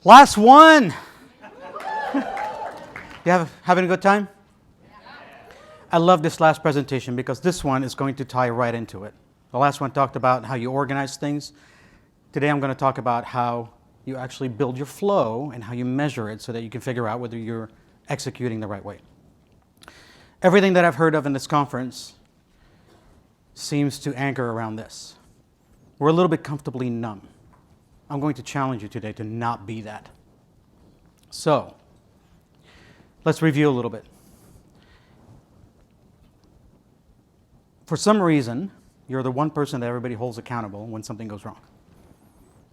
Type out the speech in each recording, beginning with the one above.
Last one. Having a good time? I love this last presentation because this one is going to tie right into it. The last one talked about how you organize things. Today I'm going to talk about how you actually build your flow and how you measure it so that you can figure out whether you're executing the right way. Everything that I've heard of in this conference seems to anchor around this. We're a little bit comfortably numb. I'm going to challenge you today to not be that. So, let's review a little bit. For some reason, you're the one person that everybody holds accountable when something goes wrong.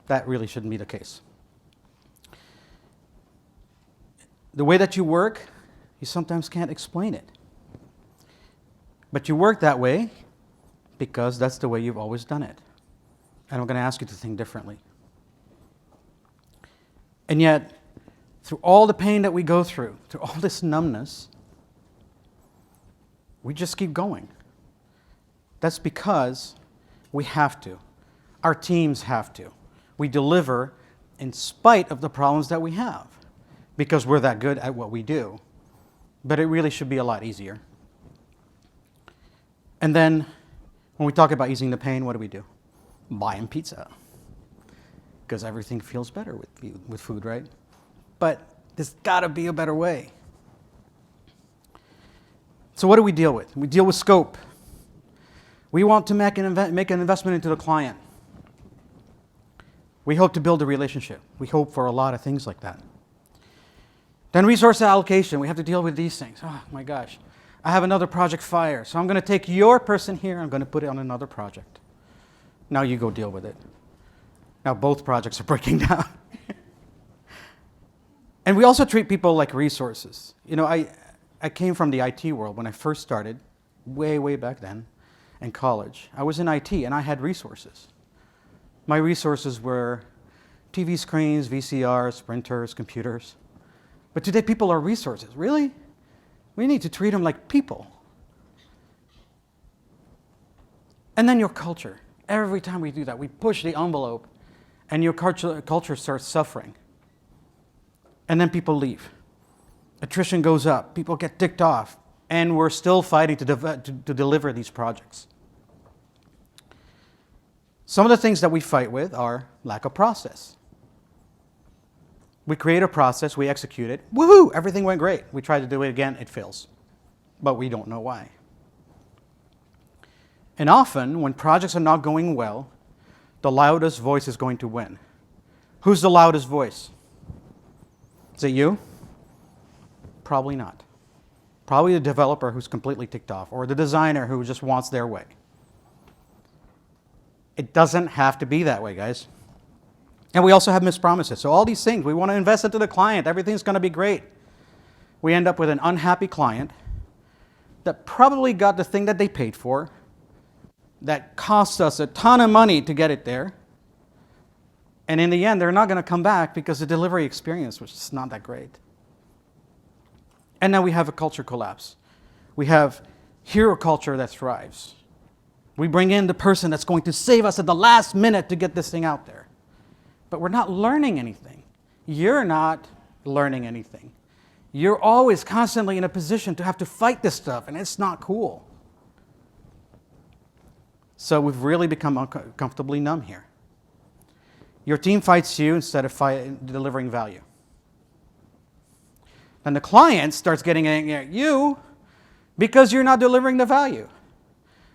That really shouldn't be the case. The way that you work, you sometimes can't explain it. But you work that way because that's the way you've always done it. And I'm going to ask you to think differently. And yet, through all the pain that we go through all this numbness, we just keep going. That's because we have to. Our teams have to. We deliver in spite of the problems that we have because we're that good at what we do. But it really should be a lot easier. And then, when we talk about easing the pain, what do? Buying pizza. Because everything feels better with food, right? But there's got to be a better way. So what do we deal with? We deal with scope. We want to make an investment into the client. We hope to build a relationship. We hope for a lot of things like that. Then resource allocation. We have to deal with these things. Oh my gosh. I have another project fire. So I'm going to take your person here. I'm going to put it on another project. Now you go deal with it. Now both projects are breaking down. And we also treat people like resources. You know, I came from the IT world when I first started, way back then, in college. I was in IT and I had resources. My resources were TV screens, VCRs, printers, computers. But today people are resources. Really? We need to treat them like people. And then your culture. Every time we do that, we push the envelope and your culture starts suffering. And then people leave. Attrition goes up. People get ticked off. And we're still fighting to deliver these projects. Some of the things that we fight with are lack of process. We create a process, we execute it. Woohoo! Everything went great. We try to do it again, it fails. But we don't know why. And often, when projects are not going well, the loudest voice is going to win. Who's the loudest voice? Is it you? Probably not. Probably the developer who's completely ticked off, or the designer who just wants their way. It doesn't have to be that way, guys. And we also have missed promises. So all these things, we want to invest into the client. Everything's going to be great. We end up with an unhappy client that probably got the thing that they paid for, that costs us a ton of money to get it there. And in the end, they're not going to come back because the delivery experience was just not that great. And now we have a culture collapse. We have hero culture that thrives. We bring in the person that's going to save us at the last minute to get this thing out there. But we're not learning anything. You're not learning anything. You're always constantly in a position to have to fight this stuff, and it's not cool. So we've really become uncomfortably numb here. Your team fights you instead of delivering value. And the client starts getting angry at you because you're not delivering the value.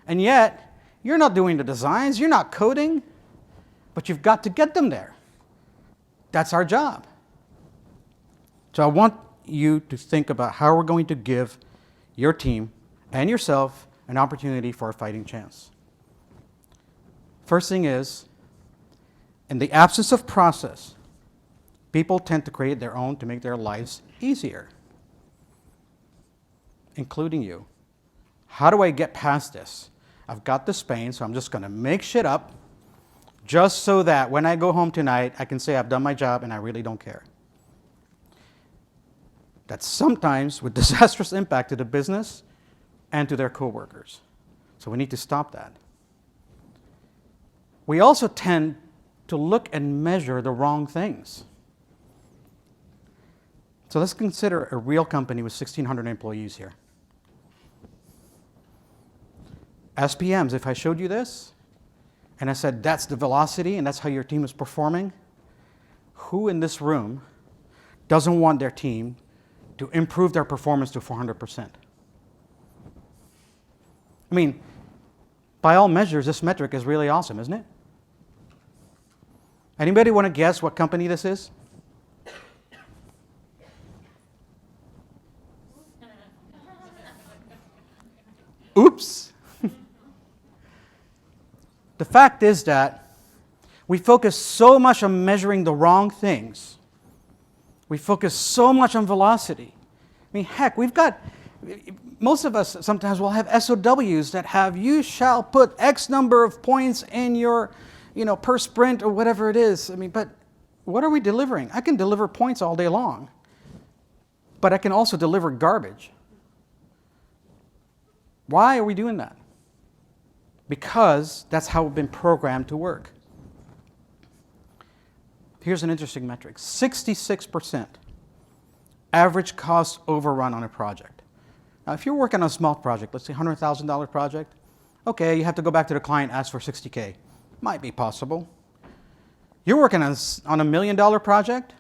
And yet, you're not doing the designs, you're not coding, but you've got to get them there. That's our job. So I want you to think about how we're going to give your team and yourself an opportunity for a fighting chance. First thing is, in the absence of process, people tend to create their own to make their lives easier, including you. How do I get past this? I've got this pain, so I'm just going to make shit up just so that when I go home tonight, I can say I've done my job and I really don't care. That's sometimes with disastrous impact to the business and to their coworkers. So we need to stop that. We also tend to look and measure the wrong things. So let's consider a real company with 1,600 employees here. As PMs, if I showed you this, and I said that's the velocity and that's how your team is performing, who in this room doesn't want their team to improve their performance to 400%? I mean, by all measures, this metric is really awesome, isn't it? Anybody want to guess what company this is? Oops. The fact is that we focus so much on measuring the wrong things. We focus so much on velocity. I mean, heck, most of us sometimes will have SOWs that have, you shall put X number of points in your, per sprint or whatever it is. I mean, but what are we delivering? I can deliver points all day long, but I can also deliver garbage. Why are we doing that? Because that's how we've been programmed to work. Here's an interesting metric. 66% average cost overrun on a project. Now, if you're working on a small project, let's say $100,000 project, okay, you have to go back to the client, ask for 60K. Might be possible. You're working on a $1 million project,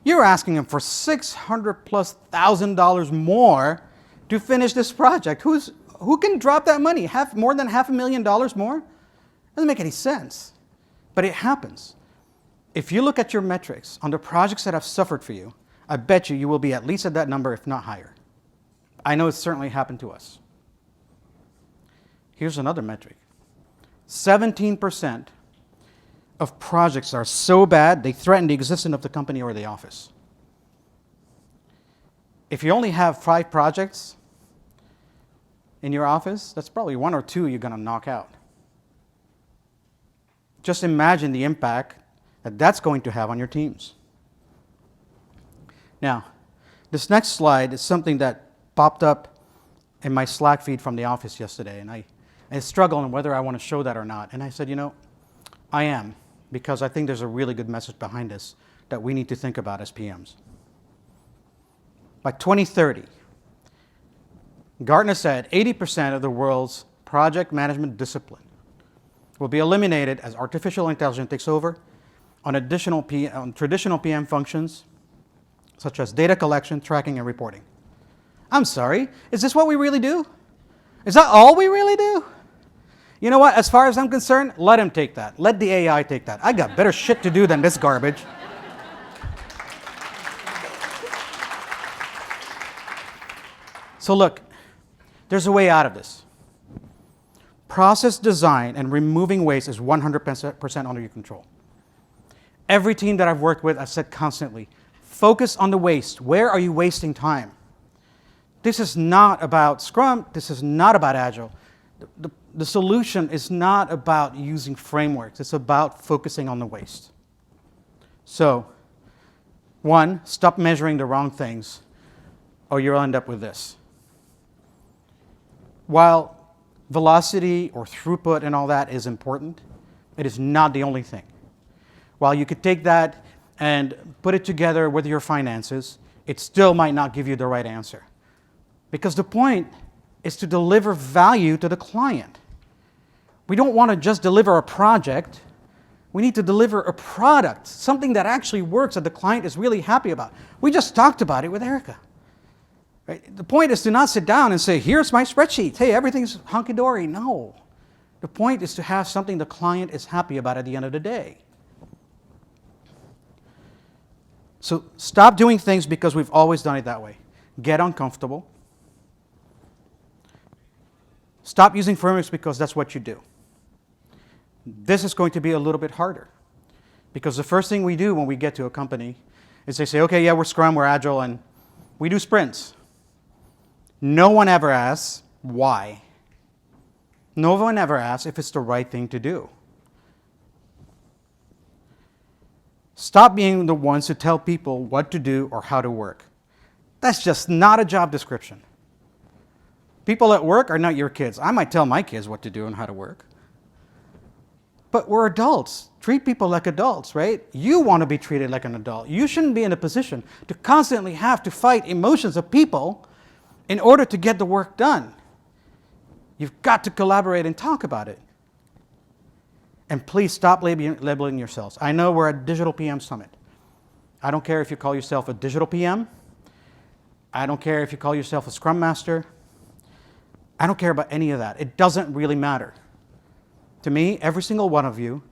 you're asking them for $600,000+ more to finish this project. Who can drop that money? More than $500,000 more? Doesn't make any sense. But it happens. If you look at your metrics on the projects that have suffered for you, I bet you will be at least at that number, if not higher. I know it's certainly happened to us. Here's another metric. 17% of projects are so bad they threaten the existence of the company or the office. If you only have 5 projects in your office, that's probably 1 or 2 you're going to knock out. Just imagine the impact that that's going to have on your teams. Now, this next slide is something that popped up in my Slack feed from the office yesterday, and I struggled on whether I want to show that or not. And I said, I am, because I think there's a really good message behind this that we need to think about as PMs. By 2030, Gartner said 80% of the world's project management discipline will be eliminated as artificial intelligence takes over on traditional PM functions, such as data collection, tracking, and reporting. I'm sorry, is this what we really do? Is that all we really do? You know what, as far as I'm concerned, let him take that. Let the AI take that. I got better shit to do than this garbage. So look, there's a way out of this. Process design and removing waste is 100% under your control. Every team that I've worked with, I've said constantly, focus on the waste. Where are you wasting time? This is not about Scrum. This is not about Agile. The solution is not about using frameworks. It's about focusing on the waste. So, 1, stop measuring the wrong things, or you'll end up with this. While velocity or throughput and all that is important, it is not the only thing. While you could take that and put it together with your finances, it still might not give you the right answer. Because the point is to deliver value to the client. We don't want to just deliver a project. We need to deliver a product, something that actually works that the client is really happy about. We just talked about it with Erica. Right? The point is to not sit down and say, here's my spreadsheet. Hey, everything's hunky-dory. No. The point is to have something the client is happy about at the end of the day. So stop doing things because we've always done it that way. Get uncomfortable. Stop using frameworks because that's what you do. This is going to be a little bit harder because the first thing we do when we get to a company is they say, okay, yeah, we're Scrum, we're Agile, and we do sprints. No one ever asks why. No one ever asks if it's the right thing to do. Stop being the ones who tell people what to do or how to work. That's just not a job description. People at work are not your kids. I might tell my kids what to do and how to work. But we're adults. Treat people like adults, right? You want to be treated like an adult. You shouldn't be in a position to constantly have to fight emotions of people in order to get the work done. You've got to collaborate and talk about it. And please stop labeling yourselves. I know we're at Digital PM Summit. I don't care if you call yourself a digital PM. I don't care if you call yourself a Scrum Master. I don't care about any of that. It doesn't really matter. To me, every single one of you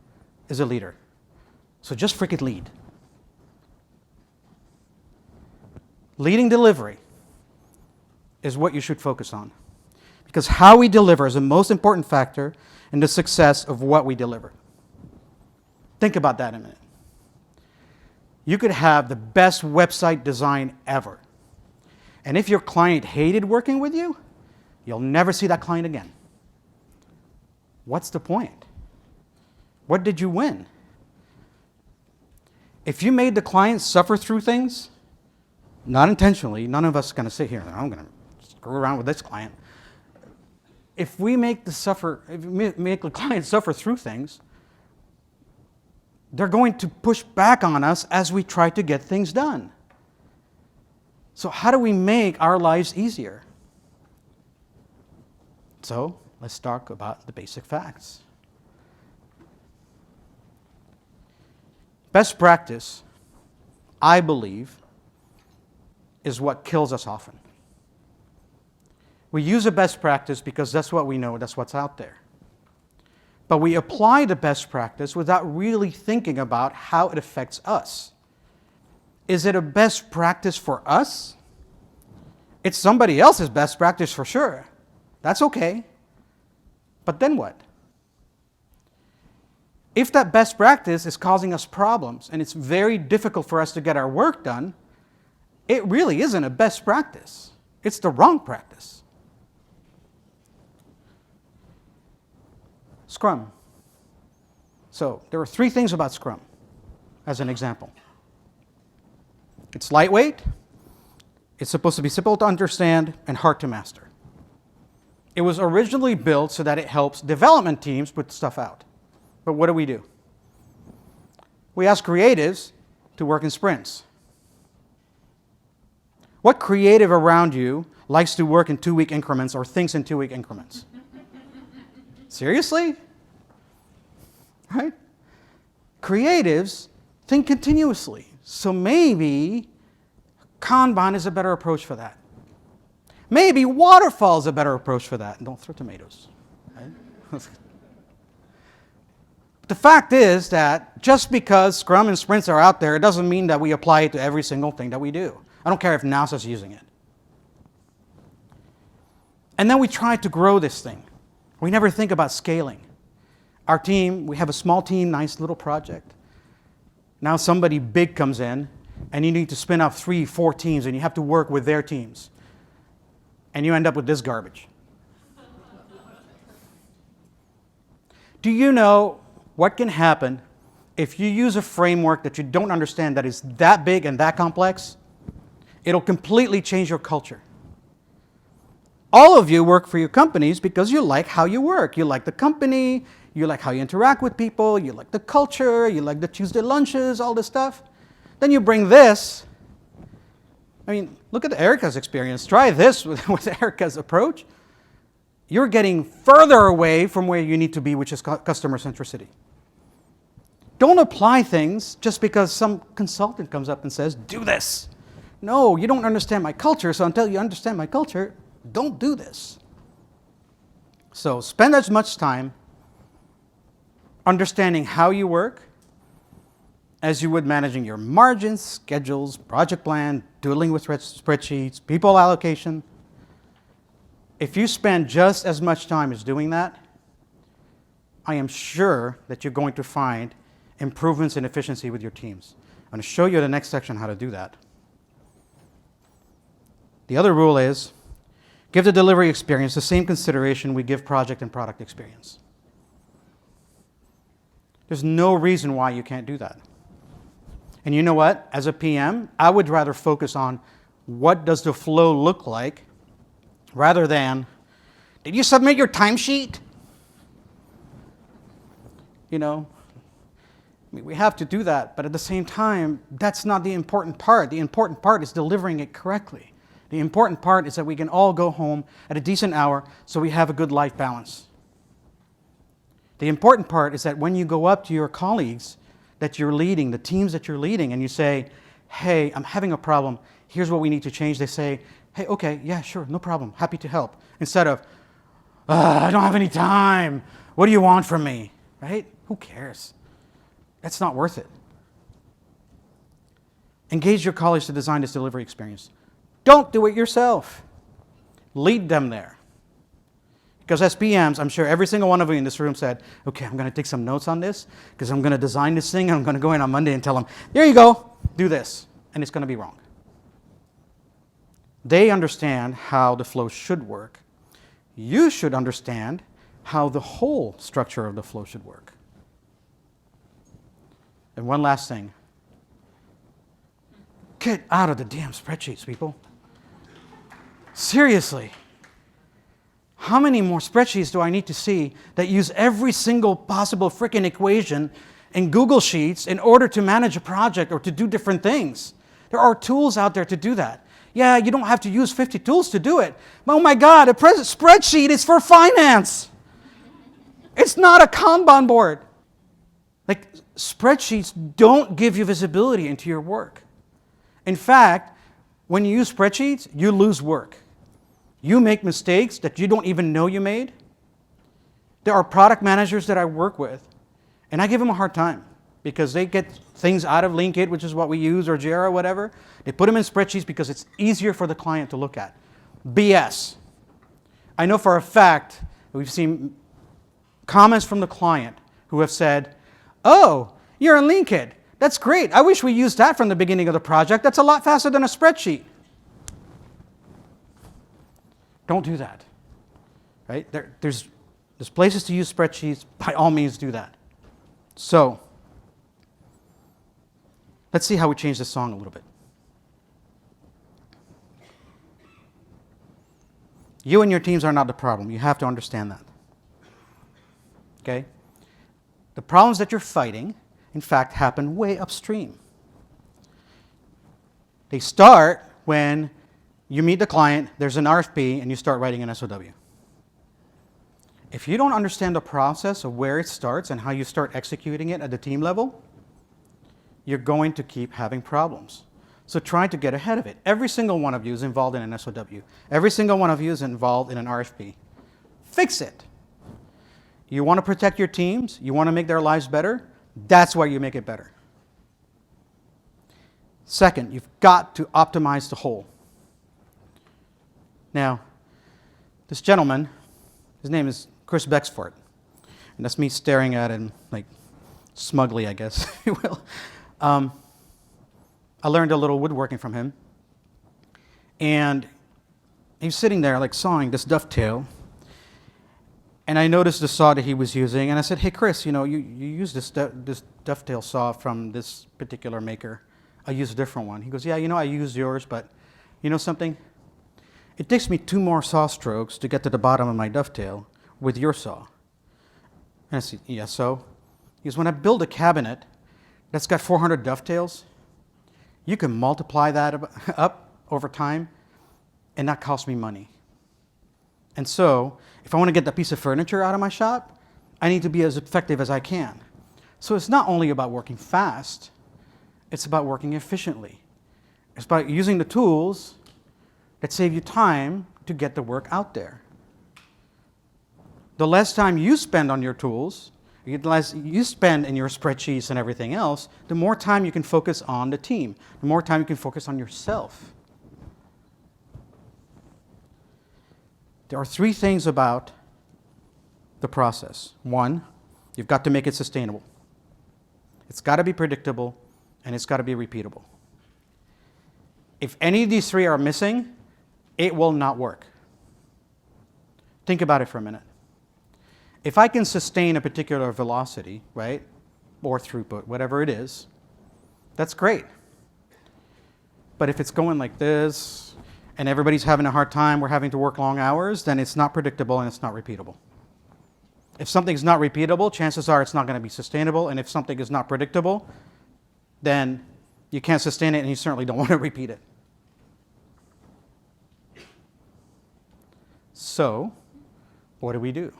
is a leader. So just freaking lead. Leading delivery is what you should focus on. Because how we deliver is the most important factor in the success of what we deliver. Think about that in a minute. You could have the best website design ever. And if your client hated working with you, you'll never see that client again. What's the point? What did you win? If you made the client suffer through things, not intentionally, none of us are going to sit here and I'm going to screw around with this client. If we make the client suffer through things, they're going to push back on us as we try to get things done. So how do we make our lives easier? So let's talk about the basic facts. Best practice, I believe, is what kills us often. We use a best practice because that's what we know, that's what's out there. But we apply the best practice without really thinking about how it affects us. Is it a best practice for us? It's somebody else's best practice for sure. That's okay. But then what? If that best practice is causing us problems and it's very difficult for us to get our work done, it really isn't a best practice. It's the wrong practice. Scrum. So there are 3 things about Scrum as an example. It's lightweight, it's supposed to be simple to understand, and hard to master. It was originally built so that it helps development teams put stuff out. But what do? We ask creatives to work in sprints. What creative around you likes to work in 2-week increments or thinks in 2-week increments? Seriously? Right? Creatives think continuously. So maybe Kanban is a better approach for that. Maybe waterfall is a better approach for that. Don't throw tomatoes. Right? The fact is that just because Scrum and sprints are out there, it doesn't mean that we apply it to every single thing that we do. I don't care if NASA's using it. And then we try to grow this thing. We never think about scaling. Our team, we have a small team, nice little project. Now somebody big comes in, and you need to spin up 3, 4 teams, and you have to work with their teams. And you end up with this garbage. Do you know what can happen if you use a framework that you don't understand that is that big and that complex? It'll completely change your culture. All of you work for your companies because you like how you work. You like the company, you like how you interact with people, you like the culture, you like the Tuesday lunches, all this stuff. Then you bring this. I mean, look at Erica's experience. Try this with Erica's approach. You're getting further away from where you need to be, which is customer centricity. Don't apply things just because some consultant comes up and says, do this. No, you don't understand my culture, so until you understand my culture, don't do this. So spend as much time understanding how you work as you would managing your margins, schedules, project plan, doodling with spreadsheets, people allocation. If you spend just as much time as doing that, I am sure that you're going to find improvements in efficiency with your teams. I'm going to show you in the next section how to do that. The other rule is, give the delivery experience the same consideration we give project and product experience. There's no reason why you can't do that. And you know what? As a PM, I would rather focus on what does the flow look like rather than, did you submit your timesheet? you know, I mean, we have to do that, but at the same time, that's not the important part. The important part is delivering it correctly. The important part is that we can all go home at a decent hour so we have a good life balance. The important part is that when you go up to your colleagues that you're leading, the teams that you're leading, and you say, hey, I'm having a problem, here's what we need to change. They say, hey, okay, yeah, sure, no problem, happy to help. Instead of, I don't have any time, what do you want from me, right? Who cares? That's not worth it. Engage your colleagues to design this delivery experience. Don't do it yourself. Lead them there. Because as PMs, I'm sure every single one of you in this room said, okay, I'm going to take some notes on this because I'm going to design this thing and I'm going to go in on Monday and tell them, there you go, do this. And it's going to be wrong. They understand how the flow should work. You should understand how the whole structure of the flow should work. And one last thing. Get out of the damn spreadsheets, people. Seriously. How many more spreadsheets do I need to see that use every single possible frickin' equation in Google Sheets in order to manage a project or to do different things? There are tools out there to do that. Yeah, you don't have to use 50 tools to do it. But oh my God, a spreadsheet is for finance. It's not a Kanban board. Like, spreadsheets don't give you visibility into your work. In fact, when you use spreadsheets, you lose work. You make mistakes that you don't even know you made. There are product managers that I work with, and I give them a hard time because they get things out of Linkit, which is what we use, or Jira, or whatever. They put them in spreadsheets because it's easier for the client to look at. BS. I know for a fact that we've seen comments from the client who have said, oh, you're in Linkit. That's great. I wish we used that from the beginning of the project. That's a lot faster than a spreadsheet. Don't do that. Right? There's places to use spreadsheets. By all means, do that. So, let's see how we change this song a little bit. You and your teams are not the problem. You have to understand that. Okay? The problems that you're fighting, in fact, happen way upstream. They start when you meet the client, there's an RFP, and you start writing an SOW. If you don't understand the process of where it starts and how you start executing it at the team level, you're going to keep having problems. So try to get ahead of it. Every single one of you is involved in an SOW. Every single one of you is involved in an RFP. Fix it. You want to protect your teams? You want to make their lives better? That's why you make it better. Second, you've got to optimize the whole. Now, this gentleman, his name is Chris Bexford, and that's me staring at him like smugly, I guess, if you will. I learned a little woodworking from him, and he's sitting there like sawing this dovetail, and I noticed the saw that he was using, and I said, hey, Chris, you use this dovetail saw from this particular maker. I use a different one. He goes, yeah, I use yours, but you know something? It takes me 2 more saw strokes to get to the bottom of my dovetail with your saw. And I said, yeah, so? He goes, when I build a cabinet that's got 400 dovetails, you can multiply that up over time and not cost me money. And so, if I want to get that piece of furniture out of my shop, I need to be as effective as I can. So it's not only about working fast, it's about working efficiently. It's about using the tools that save you time to get the work out there. The less time you spend on your tools, the less you spend in your spreadsheets and everything else, the more time you can focus on the team, the more time you can focus on yourself. There are 3 things about the process. 1, you've got to make it sustainable. It's got to be predictable, and it's got to be repeatable. If any of these 3 are missing, it will not work. Think about it for a minute. If I can sustain a particular velocity, right, or throughput, whatever it is, that's great. But if it's going like this, and everybody's having a hard time, we're having to work long hours, then it's not predictable and it's not repeatable. If something's not repeatable, chances are it's not going to be sustainable. And if something is not predictable, then you can't sustain it and you certainly don't want to repeat it. So, what do we do?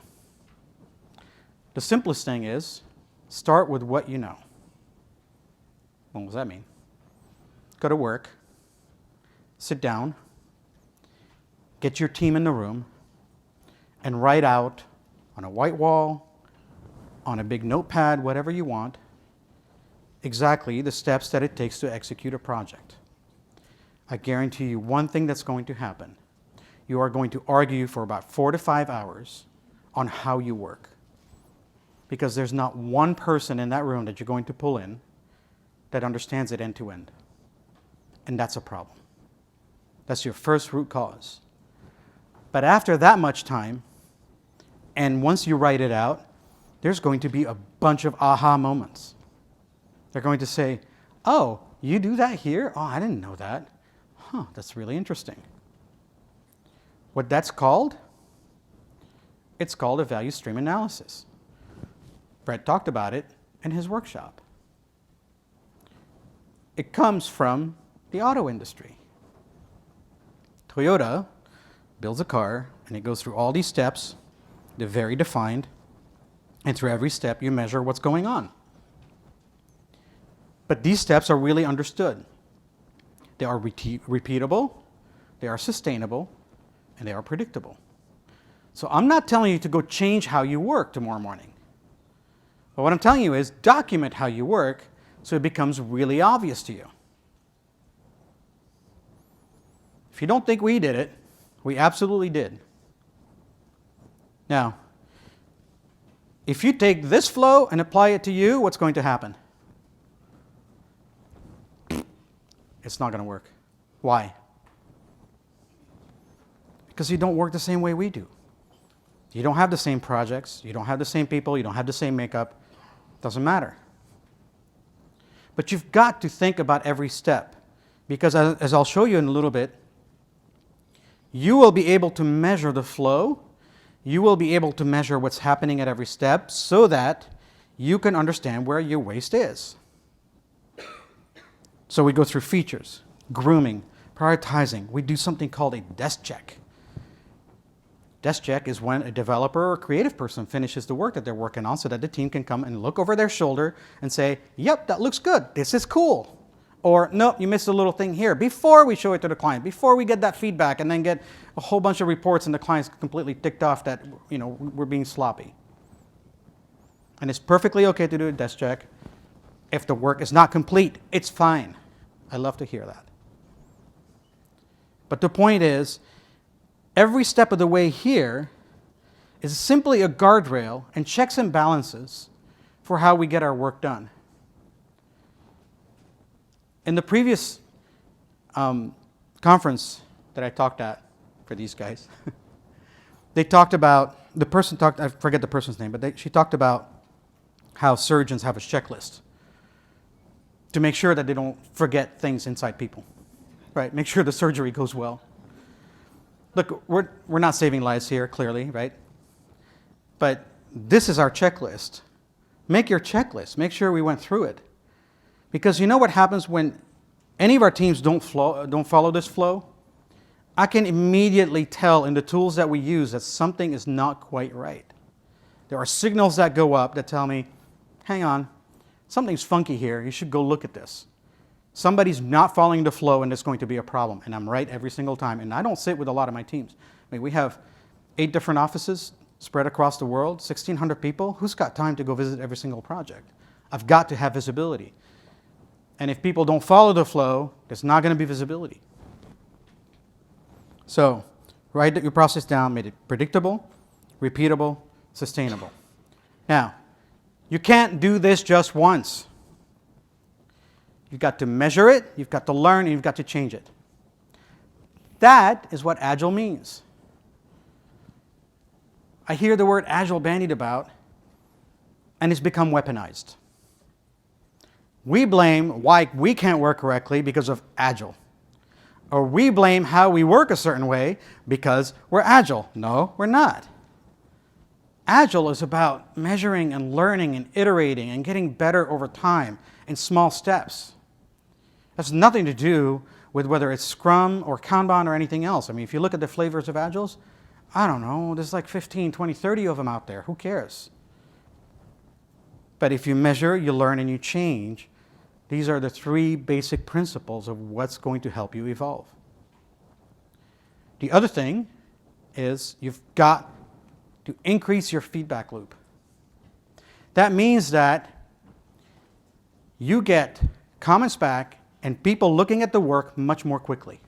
The simplest thing is start with what you know. What does that mean? Go to work, sit down, get your team in the room, and write out on a white wall, on a big notepad, whatever you want, exactly the steps that it takes to execute a project. I guarantee you one thing that's going to happen. You are going to argue for about 4 to 5 hours on how you work. Because there's not one person in that room that you're going to pull in that understands it end to end. And that's a problem. That's your first root cause. But after that much time, and once you write it out, there's going to be a bunch of aha moments. They're going to say, oh, you do that here? Oh, I didn't know that. Huh, that's really interesting. What that's called? It's called a value stream analysis. Brett talked about it in his workshop. It comes from the auto industry. Toyota builds a car, and it goes through all these steps. They're very defined, and through every step you measure what's going on. But these steps are really understood. They are repeatable, they are sustainable, and they are predictable. So I'm not telling you to go change how you work tomorrow morning. But what I'm telling you is document how you work so it becomes really obvious to you. If you don't think we did it, we absolutely did. Now, if you take this flow and apply it to you, what's going to happen? It's not going to work. Why? Because you don't work the same way we do. You don't have the same projects, you don't have the same people, you don't have the same makeup. Doesn't matter. But you've got to think about every step, because as I'll show you in a little bit, you will be able to measure the flow, you will be able to measure what's happening at every step so that you can understand where your waste is. So we go through features, grooming, prioritizing. We do something called a desk check. Desk check is when a developer or creative person finishes the work that they're working on so that the team can come and look over their shoulder and say, yep, that looks good, this is cool. Or, nope, you missed a little thing here, before we show it to the client, before we get that feedback and then get a whole bunch of reports and the client's completely ticked off that, we're being sloppy. And it's perfectly okay to do a desk check. If the work is not complete, it's fine. I love to hear that. But the point is, every step of the way here is simply a guardrail and checks and balances for how we get our work done. In the previous conference that I talked at for these guys, they talked about, I forget the person's name, but she talked about how surgeons have a checklist to make sure that they don't forget things inside people, right? Make sure the surgery goes well. Look, we're not saving lives here, clearly, right? But this is our checklist. Make your checklist. Make sure we went through it. Because you know what happens when any of our teams don't follow this flow? I can immediately tell in the tools that we use that something is not quite right. There are signals that go up that tell me, hang on, something's funky here. You should go look at this. Somebody's not following the flow and it's going to be a problem. And I'm right every single time. And I don't sit with a lot of my teams. I mean, we have 8 different offices spread across the world, 1,600 people. Who's got time to go visit every single project? I've got to have visibility. And if people don't follow the flow, there's not going to be visibility. So write your process down, make it predictable, repeatable, sustainable. Now, you can't do this just once. You've got to measure it, you've got to learn, and you've got to change it. That is what Agile means. I hear the word Agile bandied about, and it's become weaponized. We blame why we can't work correctly because of Agile. Or we blame how we work a certain way because we're Agile. No, we're not. Agile is about measuring and learning and iterating and getting better over time in small steps. It has nothing to do with whether it's Scrum or Kanban or anything else. I mean, if you look at the flavors of Agiles, I don't know, there's like 15, 20, 30 of them out there. Who cares? But if you measure, you learn, and you change, these are the three basic principles of what's going to help you evolve. The other thing is you've got to increase your feedback loop. That means that you get comments back and people looking at the work much more quickly.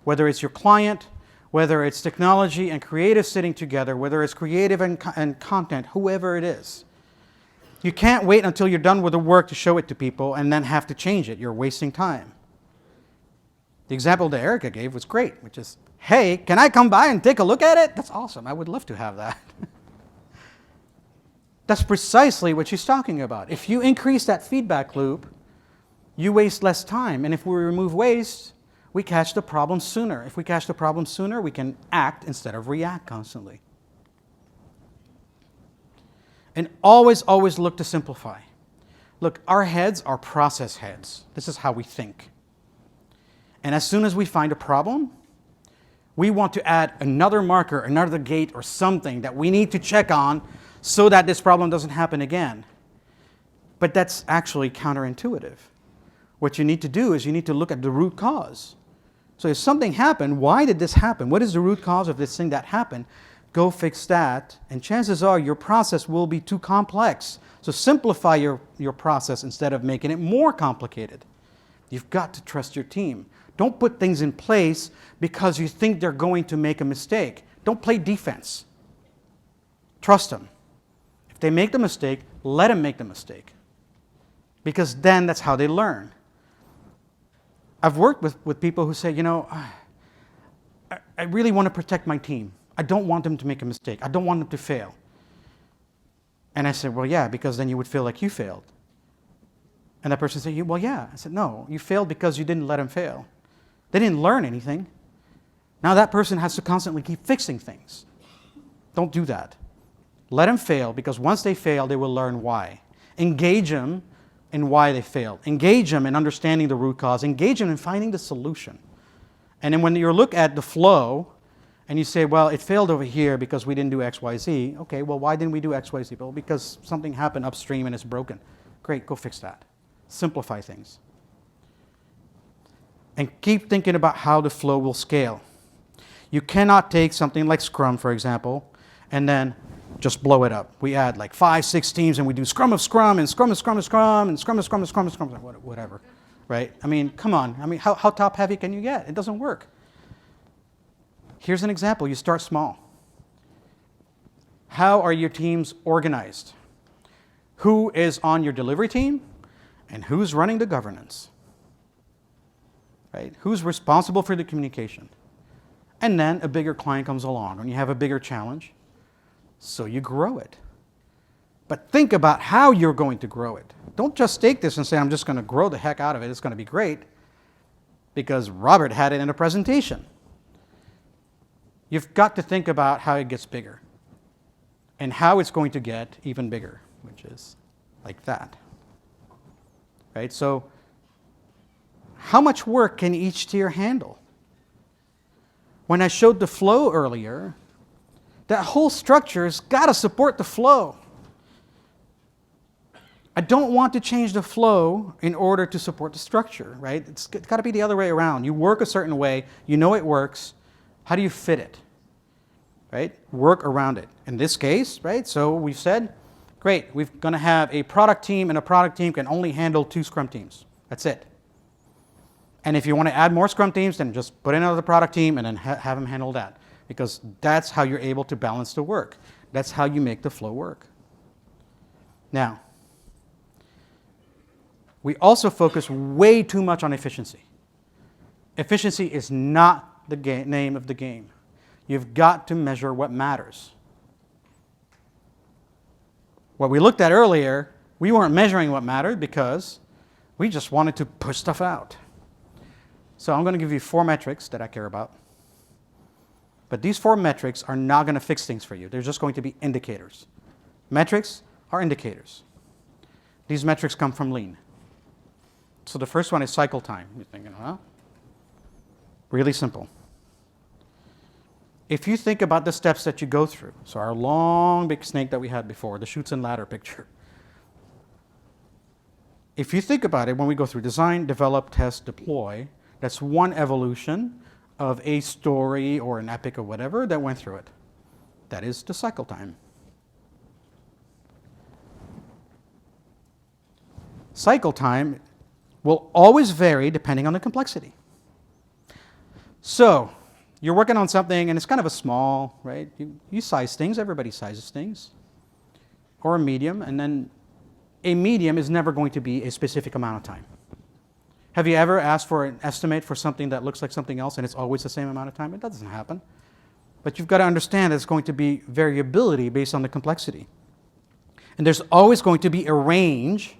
Whether it's your client, whether it's technology and creative sitting together, whether it's creative and content, whoever it is. You can't wait until you're done with the work to show it to people and then have to change it. You're wasting time. The example that Erica gave was great, which is, hey, can I come by and take a look at it? That's awesome. I would love to have that. That's precisely what she's talking about. If you increase that feedback loop, you waste less time. And if we remove waste, we catch the problem sooner. If we catch the problem sooner, we can act instead of react constantly. And always, always look to simplify. Look, our heads are process heads. This is how we think. And as soon as we find a problem, we want to add another marker, another gate, or something that we need to check on so that this problem doesn't happen again. But that's actually counterintuitive. What you need to do is you need to look at the root cause. So if something happened, why did this happen? What is the root cause of this thing that happened? Go fix that, and chances are your process will be too complex. So simplify your process instead of making it more complicated. You've got to trust your team. Don't put things in place because you think they're going to make a mistake. Don't play defense. Trust them. If they make the mistake, let them make the mistake. Because then that's how they learn. I've worked with people who say, you know, I really want to protect my team. I don't want them to make a mistake. I don't want them to fail. And I said, well, yeah, because then you would feel like you failed. And that person said, well, yeah. I said, no, you failed because you didn't let them fail. They didn't learn anything. Now that person has to constantly keep fixing things. Don't do that. Let them fail, because once they fail, they will learn why. Engage them in why they failed. Engage them in understanding the root cause. Engage them in finding the solution. And then when you look at the flow, and you say, well, it failed over here because we didn't do X, Y, Z. Okay, well, why didn't we do X, Y, Z? Well, because something happened upstream and it's broken. Great, go fix that. Simplify things. And keep thinking about how the flow will scale. You cannot take something like Scrum, for example, and then just blow it up. We add like 5, 6 teams and we do Scrum of Scrum and Scrum of Scrum of Scrum and Scrum of Scrum of Scrum of Scrum, whatever, right? I mean, come on. I mean, how top heavy can you get? It doesn't work. Here's an example. You start small. How are your teams organized? Who is on your delivery team? And who's running the governance? Right? Who's responsible for the communication? And then a bigger client comes along and you have a bigger challenge. So you grow it. But think about how you're going to grow it. Don't just take this and say, I'm just going to grow the heck out of it. It's going to be great. Because Robert had it in a presentation. You've got to think about how it gets bigger and how it's going to get even bigger, which is like that. Right? So how much work can each tier handle? When I showed the flow earlier, that whole structure has got to support the flow. I don't want to change the flow in order to support the structure, right? It's got to be the other way around. You work a certain way, you know it works. How do you fit it? Right? Work around it. In this case, right? So we've said, great, we're going to have a product team, and a product team can only handle 2 Scrum teams. That's it. And if you want to add more Scrum teams, then just put in another product team and then have them handle that. Because that's how you're able to balance the work. That's how you make the flow work. Now, we also focus way too much on efficiency. Efficiency is not the name of the game. You've got to measure what matters. What we looked at earlier, we weren't measuring what mattered because we just wanted to push stuff out. So I'm going to give you 4 metrics that I care about. But these 4 metrics are not going to fix things for you. They're just going to be indicators. Metrics are indicators. These metrics come from lean. So the first one is cycle time. You're thinking, huh? Really simple. If you think about the steps that you go through, so our long big snake that we had before, the chutes and ladder picture. If you think about it, when we go through design, develop, test, deploy, that's one evolution of a story or an epic or whatever that went through it. That is the cycle time. Cycle time will always vary depending on the complexity. So, you're working on something and it's kind of a small, right? You size things, everybody sizes things. Or a medium, and then a medium is never going to be a specific amount of time. Have you ever asked for an estimate for something that looks like something else and it's always the same amount of time? It doesn't happen. But you've got to understand there's going to be variability based on the complexity. And there's always going to be a range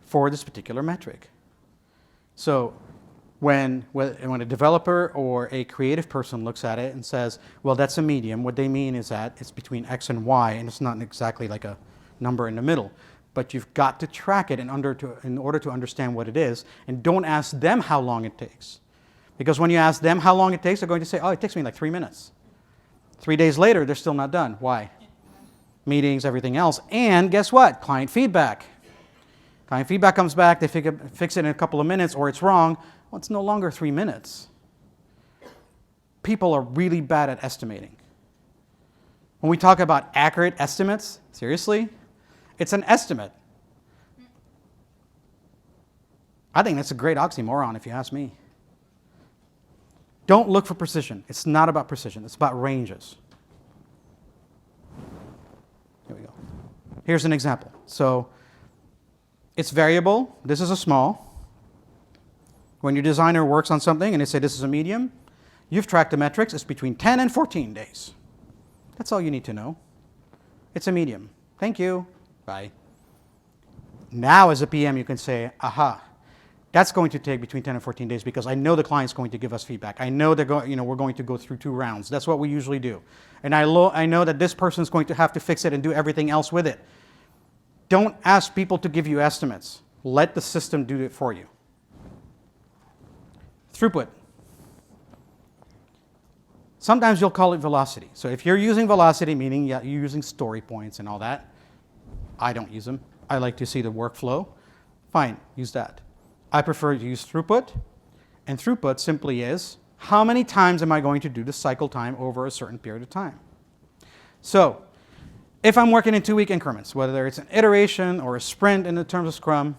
for this particular metric. So when a developer or a creative person looks at it and says, well, that's a medium, what they mean is that it's between X and Y, and it's not exactly like a number in the middle. But you've got to track it in order to understand what it is, and don't ask them how long it takes. Because when you ask them how long it takes, they're going to say, oh, it takes me like 3 minutes. 3 days later, they're still not done. Why? Meetings, everything else. And guess what? Client feedback. Client feedback comes back, they fix it in a couple of minutes, or it's wrong. Well, it's no longer 3 minutes. People are really bad at estimating. When we talk about accurate estimates, seriously, it's an estimate. I think that's a great oxymoron if you ask me. Don't look for precision. It's not about precision. It's about ranges. Here we go. Here's an example. So it's variable. This is a small. When your designer works on something and they say this is a medium, you've tracked the metrics. It's between 10 and 14 days. That's all you need to know. It's a medium. Thank you. Bye. Now as a PM you can say, aha, that's going to take between 10 and 14 days because I know the client's going to give us feedback. I know we're going to go through 2 rounds. That's what we usually do. And I know that this person's going to have to fix it and do everything else with it. Don't ask people to give you estimates. Let the system do it for you. Throughput. Sometimes you'll call it velocity. So if you're using velocity, meaning you're using story points and all that, I don't use them. I like to see the workflow. Fine, use that. I prefer to use throughput. And throughput simply is, how many times am I going to do the cycle time over a certain period of time? So if I'm working in 2-week increments, whether it's an iteration or a sprint in the terms of Scrum,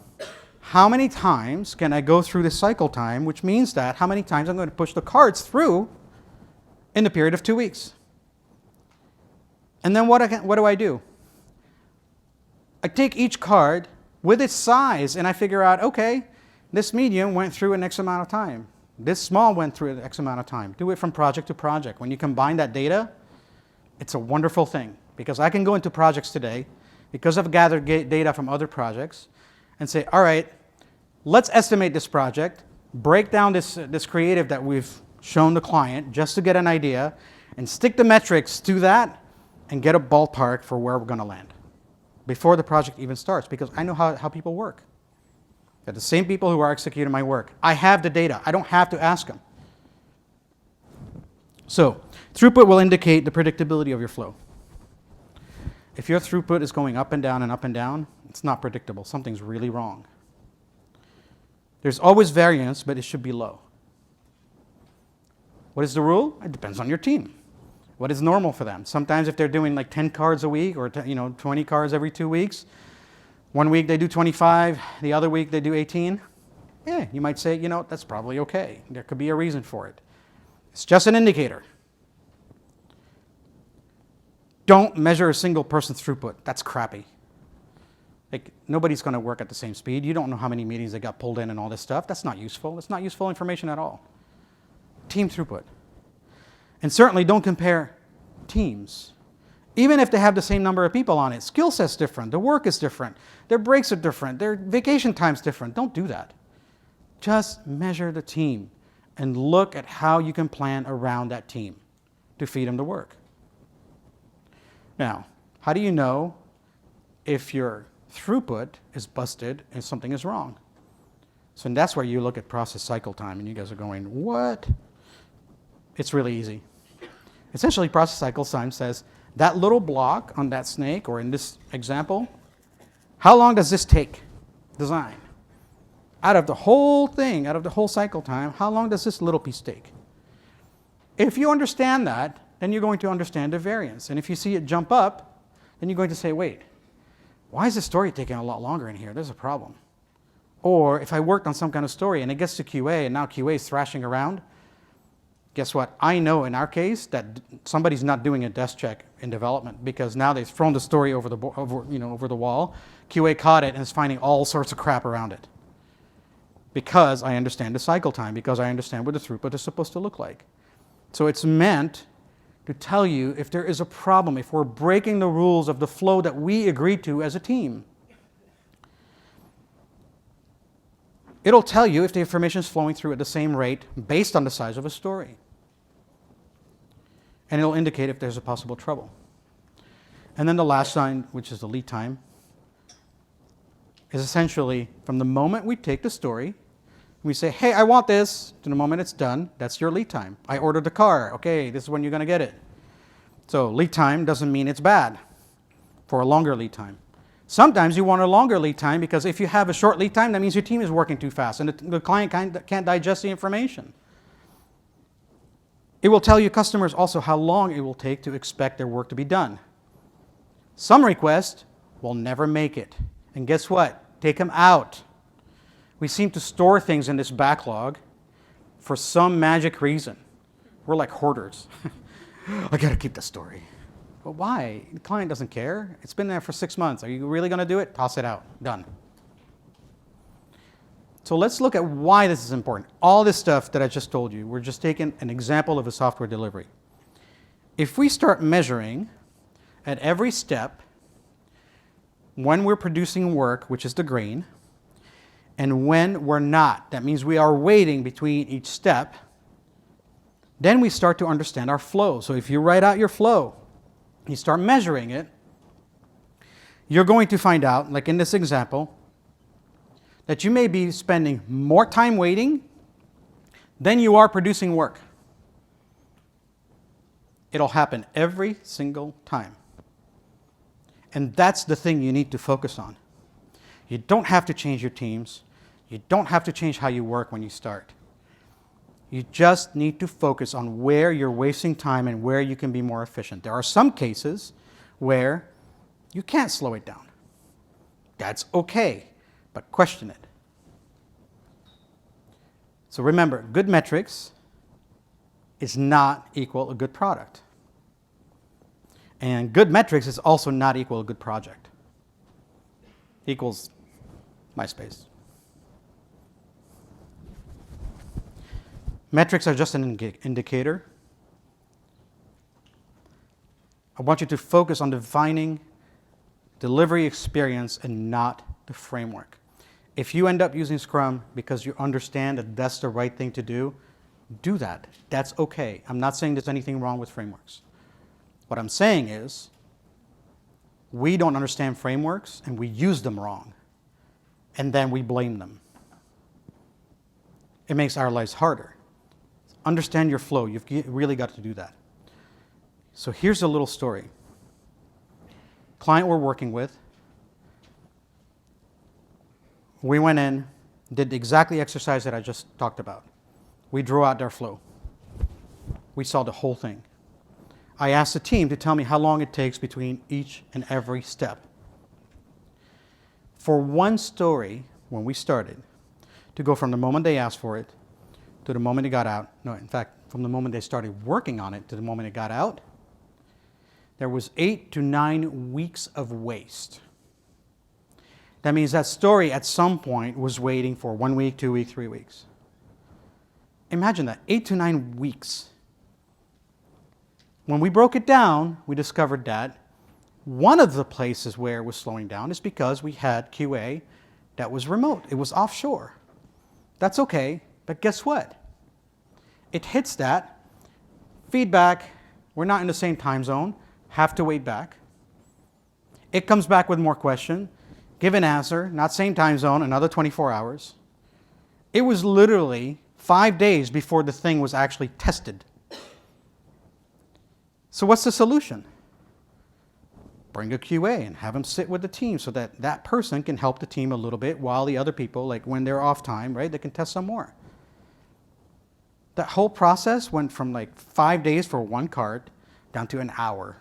how many times can I go through the cycle time, which means that how many times I'm going to push the cards through in the period of 2 weeks. And then what do I do? I take each card with its size and I figure out, okay, this medium went through an X amount of time. This small went through an X amount of time. Do it from project to project. When you combine that data, it's a wonderful thing because I can go into projects today because I've gathered data from other projects and say, all right, let's estimate this project, break down this creative that we've shown the client just to get an idea, and stick the metrics to that and get a ballpark for where we're going to land before the project even starts, because I know how people work. They're the same people who are executing my work. I have the data. I don't have to ask them. So throughput will indicate the predictability of your flow. If your throughput is going up and down, it's not predictable. Something's really wrong. There's always variance, but it should be low. What is the rule? It depends on your team. What is normal for them? Sometimes if they're doing like 10 cards a week or 20 cards every 2 weeks, 1 week they do 25, the other week they do 18. Yeah, you might say, that's probably okay. There could be a reason for it. It's just an indicator. Don't measure a single person's throughput. That's crappy. Like, nobody's going to work at the same speed. You don't know how many meetings they got pulled in and all this stuff. That's not useful. It's not useful information at all. Team throughput. And certainly don't compare teams. Even if they have the same number of people on it, skill set's different, the work is different, their breaks are different, their vacation time's different. Don't do that. Just measure the team and look at how you can plan around that team. to feed them the work. Now, how do you know if your throughput is busted and something is wrong? So that's where you look at process cycle time and you guys are going, what? It's really easy. Essentially, process cycle time says that little block on that snake, or in this example, how long does this take? Design. Out of the whole thing, out of the whole cycle time, how long does this little piece take? If you understand that, then you're going to understand the variance. And if you see it jump up, then you're going to say, wait, why is the story taking a lot longer in here? There's a problem. Or if I worked on some kind of story and it gets to QA and now QA is thrashing around, guess what? I know in our case that somebody's not doing a desk check in development because now they've thrown the story over the wall. QA caught it and is finding all sorts of crap around it. Because I understand the cycle time, because I understand what the throughput is supposed to look like. So it's meant to tell you if there is a problem, if we're breaking the rules of the flow that we agreed to as a team. It'll tell you if the information is flowing through at the same rate based on the size of a story. And it'll indicate if there's a possible trouble. And then the last sign, which is the lead time, is essentially from the moment we take the story, we say, hey, I want this, to the moment it's done, that's your lead time. I ordered the car, okay, this is when you're going to get it. So lead time doesn't mean it's bad for a longer lead time. Sometimes you want a longer lead time because if you have a short lead time, that means your team is working too fast and the client can't digest the information. It will tell you customers also how long it will take to expect their work to be done. Some requests will never make it. And guess what? Take them out. We seem to store things in this backlog for some magic reason. We're like hoarders. I got to keep the story. But why? The client doesn't care. It's been there for 6 months. Are you really going to do it? Toss it out. Done. So let's look at why this is important. All this stuff that I just told you, we're just taking an example of a software delivery. If we start measuring at every step when we're producing work, which is the green, and when we're not, that means we are waiting between each step, then we start to understand our flow. So if you write out your flow, you start measuring it, you're going to find out, like in this example, that you may be spending more time waiting than you are producing work. It'll happen every single time. And that's the thing you need to focus on. You don't have to change your teams. You don't have to change how you work when you start. You just need to focus on where you're wasting time and where you can be more efficient. There are some cases where you can't slow it down. That's okay, but question it. So remember, good metrics is not equal a good product. And good metrics is also not equal a good project. Equals MySpace. Metrics are just an indicator. I want you to focus on defining delivery experience and not the framework. If you end up using Scrum because you understand that that's the right thing to do that. That's okay. I'm not saying there's anything wrong with frameworks. What I'm saying is we don't understand frameworks and we use them wrong. And then we blame them. It makes our lives harder. Understand your flow. You've really got to do that. So here's a little story. Client we're working with, we went in, did exactly the exercise that I just talked about. We drew out their flow. We saw the whole thing. I asked the team to tell me how long it takes between each and every step. For one story, when we started, to go from the moment they asked for it to the moment it got out, no, in fact, from the moment they started working on it to the moment it got out, there was 8 to 9 weeks of waste. That means that story at some point was waiting for 1 week, 2 weeks, 3 weeks. Imagine that, 8 to 9 weeks. When we broke it down, we discovered that one of the places where it was slowing down is because we had QA that was remote. It was offshore. That's okay, but guess what? It hits that feedback, We're not in the same time zone. Have to wait back. It comes back with more question. Give an answer. Not same time zone. Another 24 hours. It was literally 5 days before the thing was actually tested. So what's the solution? Bring a QA and have them sit with the team so that that person can help the team a little bit while the other people, like when they're off time, right, they can test some more. That whole process went from like 5 days for one card down to an hour.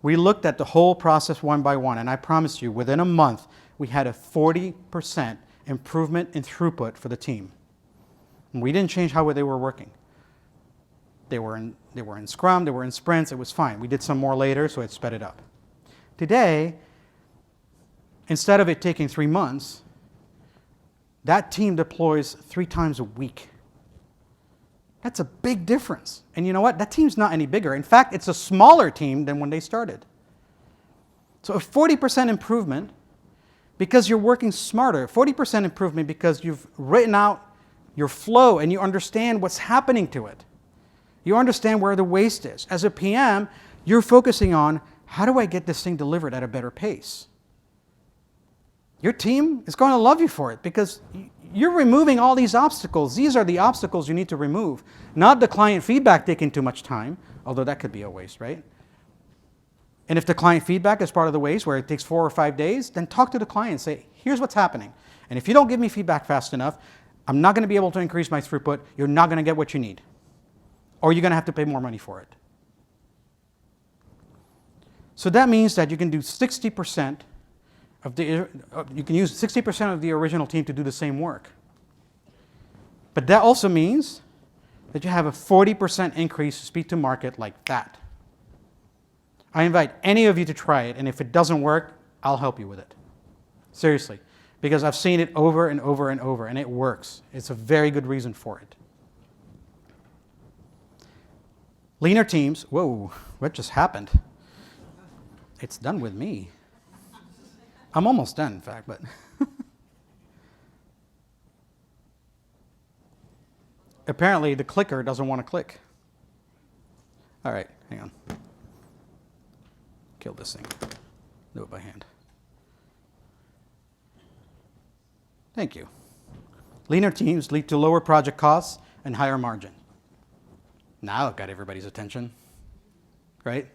We looked at the whole process one by one, and I promise you, within a month, we had a 40% improvement in throughput for the team. And we didn't change how they were working. They were in Scrum, they were in sprints, it was fine. We did some more later, so it sped it up. Today, instead of it taking 3 months, that team deploys 3 times a week. That's a big difference. And you know what? That team's not any bigger. In fact, it's a smaller team than when they started. So a 40% improvement because you're working smarter. 40% improvement because you've written out your flow and you understand what's happening to it. You understand where the waste is. As a PM, you're focusing on how do I get this thing delivered at a better pace? Your team is going to love you for it because you're removing all these obstacles. These are the obstacles you need to remove, not the client feedback taking too much time, although that could be a waste, right? And if the client feedback is part of the waste where it takes 4 or 5 days, then talk to the client and say, here's what's happening. And if you don't give me feedback fast enough, I'm not going to be able to increase my throughput. You're not going to get what you need. Or you're going to have to pay more money for it. So that means that you can do 60% of the, you can use 60% of the original team to do the same work. But that also means that you have a 40% increase speed to market like that. I invite any of you to try it, and if it doesn't work, I'll help you with it. Seriously, because I've seen it over and over and over, and it works. It's a very good reason for it. Leaner teams, whoa, what just happened? It's done with me. I'm almost done, in fact, but. Apparently, the clicker doesn't want to click. All right, hang on. Kill this thing. Do it by hand. Thank you. Leaner teams lead to lower project costs and higher margin. Now I've got everybody's attention, right?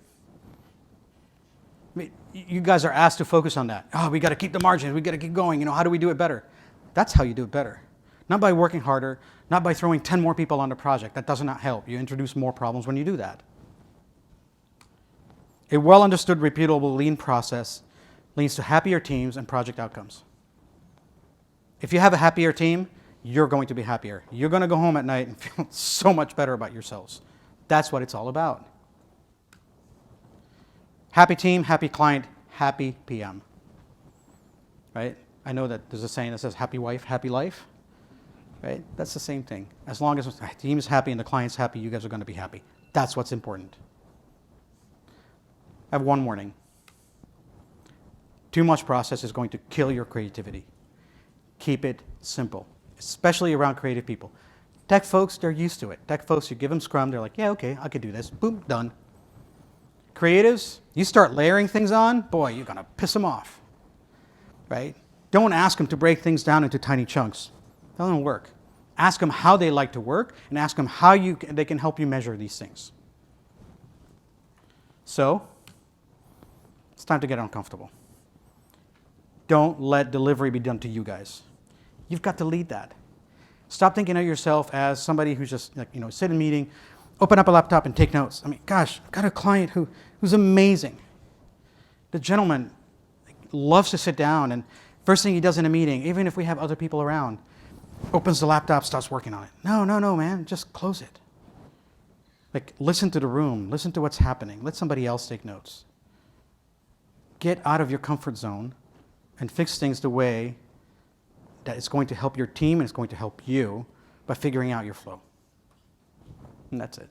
I mean, you guys are asked to focus on that. Oh, we got to keep the margins. We got to keep going. You know, how do we do it better? That's how you do it better. Not by working harder, not by throwing 10 more people on the project. That does not help. You introduce more problems when you do that. A well-understood, repeatable lean process leads to happier teams and project outcomes. If you have a happier team, you're going to be happier. You're going to go home at night and feel so much better about yourselves. That's what it's all about. Happy team, happy client, happy PM. Right? I know that there's a saying that says happy wife, happy life. Right? That's the same thing. As long as the team is happy and the client's happy, you guys are going to be happy. That's what's important. I have one warning. Too much process is going to kill your creativity. Keep it simple, especially around creative people. Tech folks, they're used to it. Tech folks, you give them Scrum, they're like, yeah, okay, I could do this. Boom, done. Creatives, you start layering things on, boy, you're going to piss them off, right? Don't ask them to break things down into tiny chunks. That doesn't work. Ask them how they like to work, and ask them how they can help you measure these things. So, it's time to get uncomfortable. Don't let delivery be done to you guys. You've got to lead that. Stop thinking of yourself as somebody who's just, like, sit in a meeting, open up a laptop and take notes. I mean, gosh, I've got a client who's amazing. The gentleman loves to sit down, and first thing he does in a meeting, even if we have other people around, opens the laptop, starts working on it. No, man, just close it. Like, listen to the room, listen to what's happening. Let somebody else take notes. Get out of your comfort zone and fix things the way that it's going to help your team and it's going to help you by figuring out your flow. And that's it.